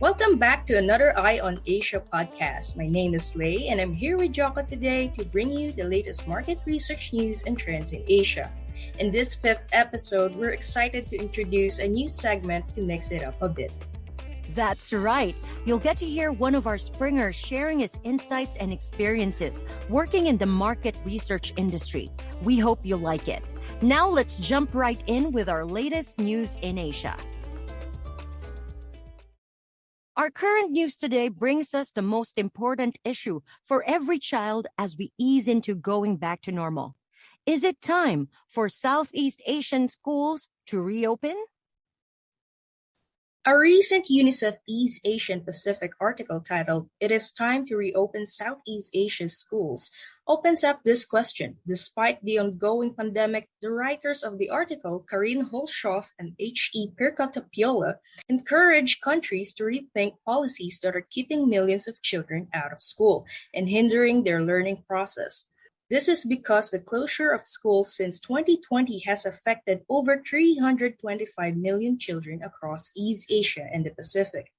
Welcome back to another Eye on Asia podcast. My name is Lei, and I'm here with Joko today to bring you the latest market research news and trends in Asia. In this fifth episode, we're excited to introduce a new segment to mix it up a bit. That's right. You'll get to hear one of our Springers sharing his insights and experiences working in the market research industry. We hope you'll like it. Now let's jump right in with our latest news in Asia. Our current news today brings us the most important issue for every child as we ease into going back to normal. Is it time for Southeast Asian schools to reopen? A recent UNICEF East Asian Pacific article titled, "It is Time to Reopen Southeast Asia's Schools," opens up this question. Despite the ongoing pandemic, the writers of the article, Karine Holshoff and H.E. Pirkatapiola, encourage countries to rethink policies that are keeping millions of children out of school and hindering their learning process. This is because the closure of schools since 2020 has affected over 325 million children across East Asia and the Pacific.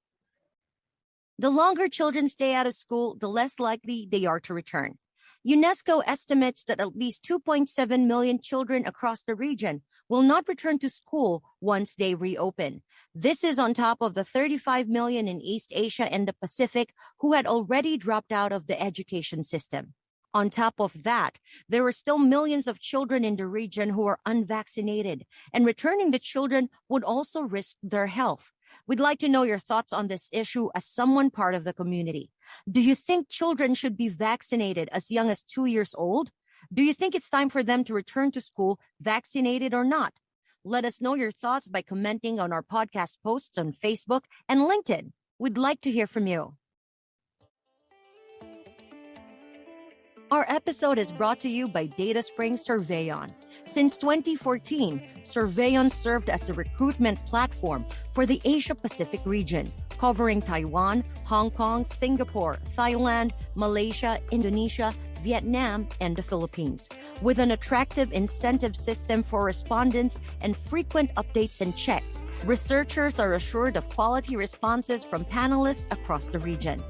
The longer children stay out of school, the less likely they are to return. UNESCO estimates that at least 2.7 million children across the region will not return to school once they reopen. This is on top of the 35 million in East Asia and the Pacific who had already dropped out of the education system. On top of that, there are still millions of children in the region who are unvaccinated, and returning the children would also risk their health. We'd like to know your thoughts on this issue as someone part of the community. Do you think children should be vaccinated as young as 2 years old? Do you think it's time for them to return to school vaccinated or not? Let us know your thoughts by commenting on our podcast posts on Facebook and LinkedIn. We'd like to hear from you. Our episode is brought to you by dataSpring Surveyon. Since 2014, Surveyon served as a recruitment platform for the Asia-Pacific region, covering Taiwan, Hong Kong, Singapore, Thailand, Malaysia, Indonesia, Vietnam, and the Philippines. With an attractive incentive system for respondents and frequent updates and checks, researchers are assured of quality responses from panelists across the region.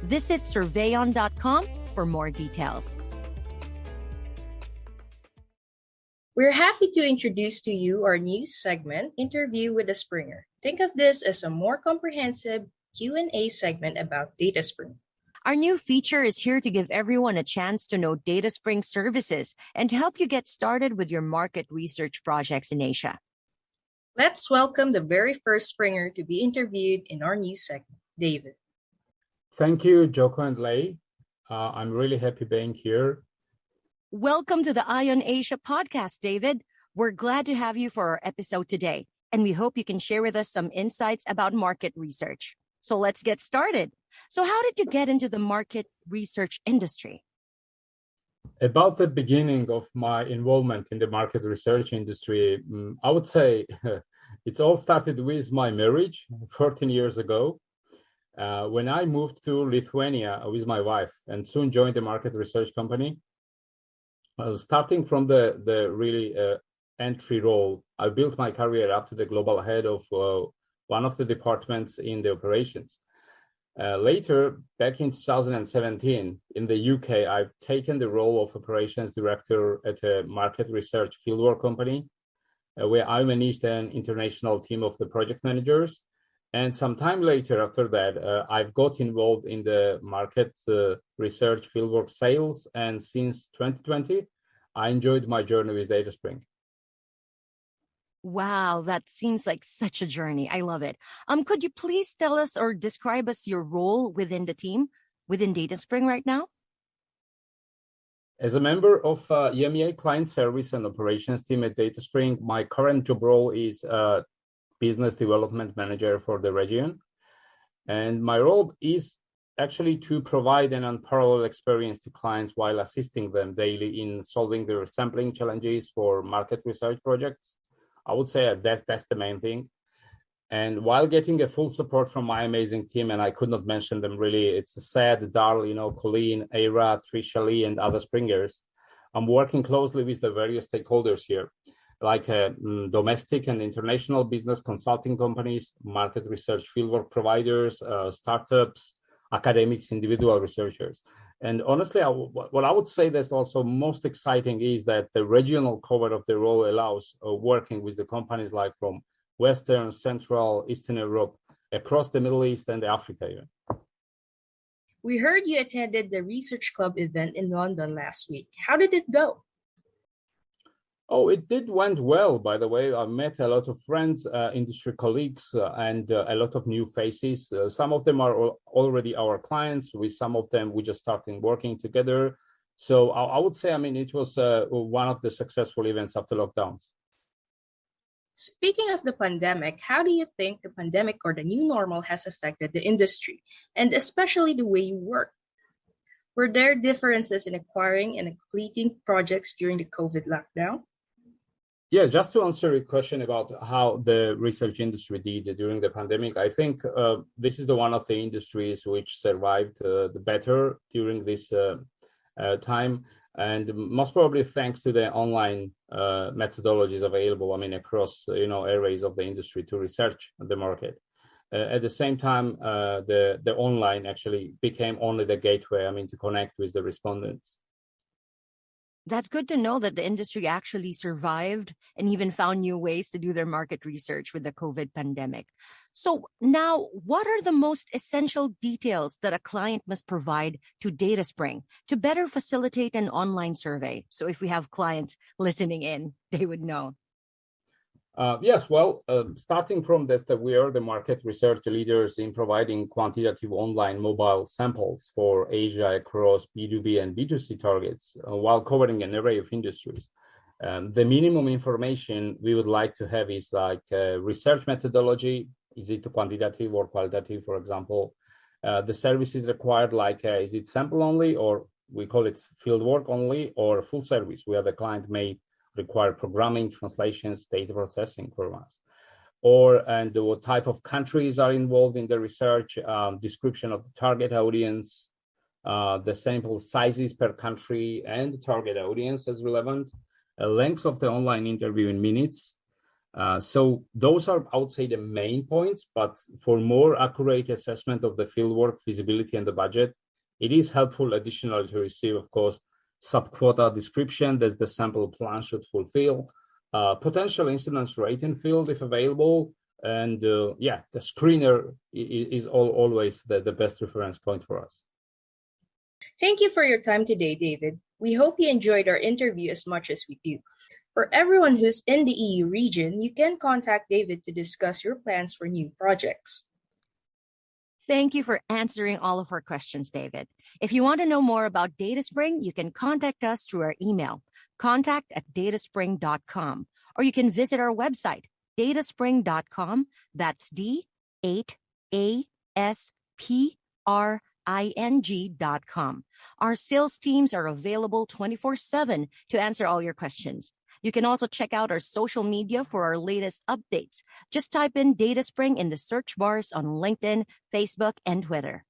Visit surveyon.com for more details. We're happy to introduce to you our new segment, Interview with a Springer. Think of this as a more comprehensive Q&A segment about dataSpring. Our new feature is here to give everyone a chance to know dataSpring services and to help you get started with your market research projects in Asia. Let's welcome the very first Springer to be interviewed in our new segment, David. Thank you, Joko and Lei. I'm really happy being here. Welcome to the Eye on Asia podcast, David. We're glad to have you for our episode today, and we hope you can share with us some insights about market research. So let's get started. So how did you get into the market research industry? About the beginning of my involvement in the market research industry, I would say it's all started with my marriage 14 years ago. When I moved to Lithuania with my wife and soon joined the market research company, starting from the really entry role, I built my career up to the global head of one of the departments in the operations. Later, back in 2017, in the UK, I've taken the role of operations director at a market research fieldwork company, where I managed an international team of the project managers. And some time later after that, I've got involved in the market research fieldwork sales. And since 2020, I enjoyed my journey with dataSpring. Wow, that seems like such a journey. I love it. Could you please tell us or describe us your role within the team, within dataSpring right now? As a member of EMEA Client Service and Operations team at dataSpring, my current job role is Business Development Manager for the region. And my role is actually to provide an unparalleled experience to clients while assisting them daily in solving their sampling challenges for market research projects. I would say that's the main thing. And while getting a full support from my amazing team, and I could not mention them really, it's Sad, Darl, Colleen, Aira, Trisha Lee, and other Springers. I'm working closely with the various stakeholders here. like domestic and international business consulting companies, market research fieldwork providers, startups, academics, individual researchers. And honestly, what I would say that's also most exciting is that the regional cover of the role allows working with the companies like from Western, Central, Eastern Europe, across the Middle East and Africa even. We heard you attended the Research Club event in London last week. How did it go? Oh, it went well, by the way. I met a lot of friends, industry colleagues, and a lot of new faces. Some of them are already our clients. With some of them, we just started working together. So I would say, I mean, it was one of the successful events after lockdowns. Speaking of the pandemic, how do you think the pandemic or the new normal has affected the industry, and especially the way you work? Were there differences in acquiring and completing projects during the COVID lockdown? Yeah, just to answer your question about how the research industry did during the pandemic, I think this is one of the industries which survived the better during this time, and most probably thanks to the online methodologies available. I mean, across areas of the industry to research the market. At the same time, the online actually became only the gateway. I mean, to connect with the respondents. That's good to know that the industry actually survived and even found new ways to do their market research with the COVID pandemic. So now, what are the most essential details that a client must provide to dataSpring to better facilitate an online survey? So if we have clients listening in, they would know. Yes, well, starting from this, that we are the market research leaders in providing quantitative online mobile samples for Asia across B2B and B2C targets, while covering an array of industries. The minimum information we would like to have is like research methodology. Is it quantitative or qualitative, for example? The services required, like, is it sample only, or we call it fieldwork only, or full service, where the client may require programming, translations, data processing from us, and what type of countries are involved in the research, description of the target audience, the sample sizes per country and the target audience as relevant, length of the online interview in minutes. So those are, I would say, the main points, but for more accurate assessment of the fieldwork, feasibility, and the budget, it is helpful additionally to receive, of course, sub-quota description that the sample plan should fulfill, potential incidence rating field if available, and the screener is always the best reference point for us. Thank you for your time today, David. We hope you enjoyed our interview as much as we do. For everyone who's in the EU region, you can contact David to discuss your plans for new projects. Thank you for answering all of our questions, David. If you want to know more about dataSpring, you can contact us through our email, contact@dataspring.com, or you can visit our website, dataspring.com. That's DASPRING.com. Our sales teams are available 24/7 to answer all your questions. You can also check out our social media for our latest updates. Just type in dataSpring in the search bars on LinkedIn, Facebook, and Twitter.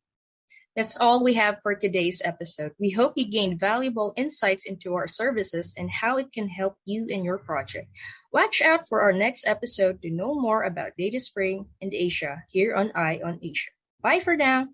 That's all we have for today's episode. We hope you gained valuable insights into our services and how it can help you in your project. Watch out for our next episode to know more about dataSpring and Asia here on Eye on Asia. Bye for now.